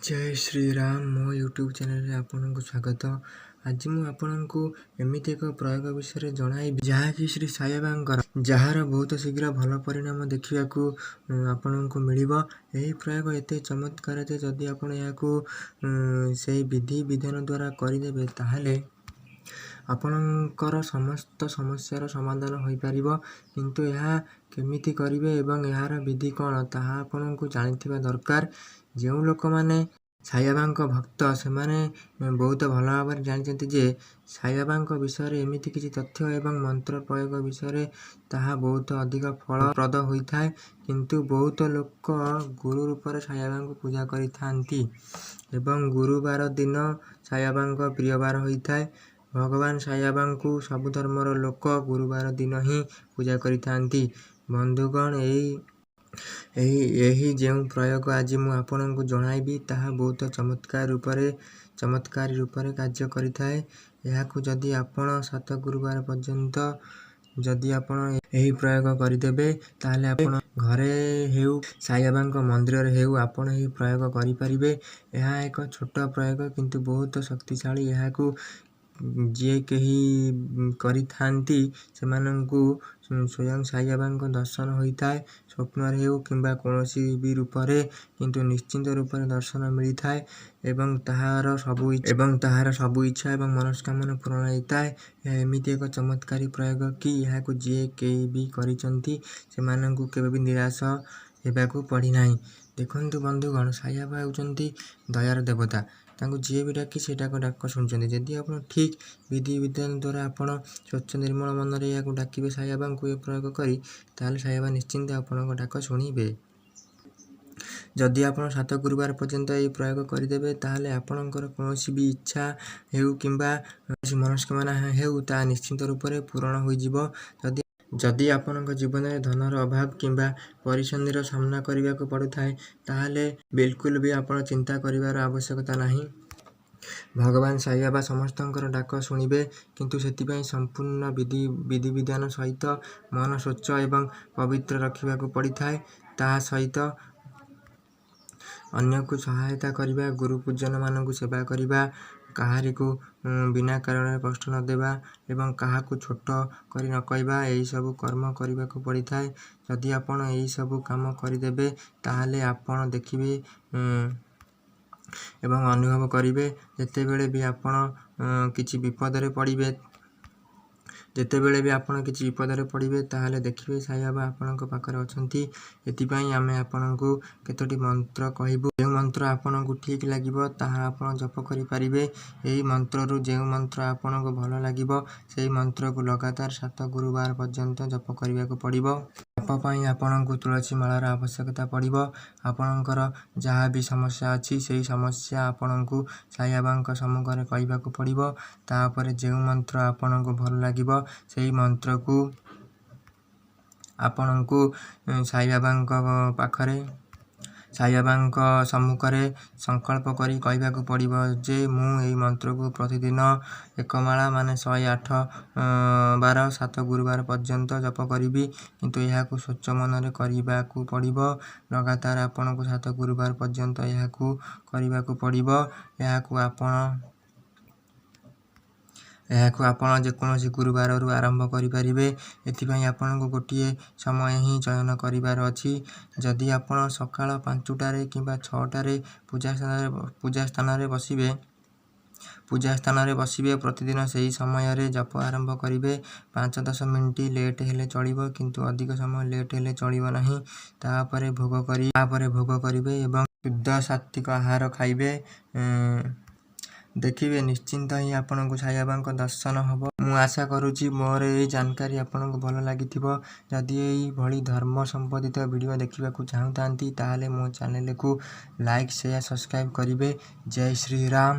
जय श्री राम मो YouTube channel रे आपन को स्वागत। आज मु आपन को एमिति एक प्रयोग विषय जणाइबि जहाँकि श्री साई बाबांकर जार बहुत शीघ्र भल परिणाम देखा आपन को मिलिबो। एही प्रयोग एते चमत्कार जे जदि आपन याकू से विधि विधान द्वारा करिदेबे ताहले आपणकर समस्त समस्यार समाधान हो पारिबो। किंतु यह केमिति करिवे एवं यार विधि कौन ताहा आपन को जानिथिबा दरकार। जो लोक माने साई बाबांको भक्त से माने बहुत भल भाव जानिचंती जे साई बाबांको विषय एमिति किछि तथ्य एवं मंत्र प्रयोग विषय ताहा बहुत अधिक फलप्रद होइथाय। किंतु बहुत लोक गुरु रूप में साई बाबांको पूजा करिथांती एवं गुरुवार दिन साई बाबांको प्रियवार होइथाय। भगवान साई बाबांको सब धर्मर लोक गुरुवार दिन ही पूजा करिथांती। बंधुगण यही जो प्रयोग आज मु आपन को जणाइबि ताहा बहुत चमत्कारी रूप में कार्य करिथाय। याकू जदि आपण 7 गुरुवार पर्यंत जदि आपण यही प्रयोग करिदेबे ताहले आपण घरे हेउ साई बाबांको मंदिर रे हेउ आपण यही प्रयोग करि परिबे। यह एक छोट प्रयोग किंतु बहुत शक्तिशाली। याकू जे कही करिथांती सेमानंकु स्वयं साई बाबांको दर्शन होइथाय। स्वप्न हेउ किंबा कोनोसी भी रूप रे किंतु निश्चिंत रूप रे दर्शन मिलिथाय एवं ताहार सबु इच्छा एवं मनस्कामना पूर्ण होइथाय। एमिति एक चमत्कारी प्रयोग कि याकू जे केही भी करिचंती सेमानंकु केबे भी निराश हेबाकू पड़ी नाही। देखंतु बंधुगण साई बाबा हेउचंती दयार देवता। तांको जे भी डाकी सेटा को डाक सुनचंती। जदि आपण ठीक विधि विधान द्वारा आपण स्वच्छ निर्मल मन रे याकू डाकिबे साई बाबांको ए प्रयोग करी ताले साई बाबा निश्चिंत आपणको डाक शुणिबे। जदि आपण 7 गुरुवार पर्यंत ए प्रयोग करिदेबे ताहले आपणकर कोनोसी भी इच्छा हेउ किंबा मनस्कामना हेउ ता निश्चिंत रूप रे पूर्ण होई जिवो। जदि आपनक जीवन में धनर अभाव किंबा परिसंधिर सामना करने को पड़ुथाय ताहले बिल्कुल भी आपण चिंता करिवार आवश्यकता नहीं। भगवान साई बाबा समस्तंकर डाक शुणिबे। किंतु सेतिपई संपूर्ण विधि विधान सहित मन स्वच्छ एवं पवित्र रखिबा को पड़िथाय। ता सहित अन्य को सहायता करिबा, गुरु पूजन मानकु सेवा करिबा, काहारी को बिना कारण कष्ट न देवा एवं काहा को छोट करी न कहबा एही सब कर्म करिबा को पड़िथाय। जदि आपण एही सब काम करिदेबे ताहले आपण देखिबे एवं अनुभव करिबे जेतेबेले भी आपण किछि विपदरे पड़िबे ताहले देखिबे साई बाबा आपणक पाखरे अछंती। एतिपई आमे आपणकु केतोटी मंत्र कहिबु। जे मंत्र आपणकु ठीक लागिबो ताहा आपण जप करि परिबे। एही मंत्र रु जे मंत्र आपणकु भल लागिबो सेही मंत्र को लगातार 7 गुरुवार पर्यंत जप करिबा को पड़िबो। जप पई आपणकु तुलसी मालार आवश्यकता पड़िबो। आपणकर जहा भी समस्या अछि सेही समस्या आपणकु साई बाबांक सम्मुखरे कहिबा को पड़िबो। तापरे जे मंत्र आपणकु भल लागिबो सेही मंत्र को आपणकु साई बाबांक पाखरे साई बाबांक सम्मुखरे संकल्प करी कहिबा को पड़िबो जे मु एही मंत्र को प्रतिदिन 1 माला माने 108 बार 7 गुरुवार पर्यंत जप करिबी। किंतु यहा को स्वच्छ मन रे करिबा को पड़िबो। लगातार आपण को 7 गुरुवार पर्यंत यहा को करिबा को पड़िबो। यहा को आपण जेकोसी गुरुवार रु आरंभ करि परिबे। एथिपई आपण को गोटिए समय ही चयन करिवार अछि। जदि आपण सकाळ 5टा रे किंबा 6टा रे पूजा स्थान रे बसिबे प्रतिदिन सही समय रे जप आरंभ करिबे। 5-10 मिनिट लेट हेले चलिबो किंतु अधिक समय लेट हेले चलिबो नहीं। तापरे भोग करिबे एवं शुद्ध सात्विक आहार खाइबे। देखिबे निश्चिंत ही आपण को साई बाबांको दर्शन हबो। मु आशा करूची मोर ए जानकारी आपण को भल लागिथिबो। जदि एही भली धर्म संबंधित वीडियो देखिबा को चाहुतांती ताहले मो चैनल को लाइक शेयर सब्सक्राइब करिबे। जय श्री राम।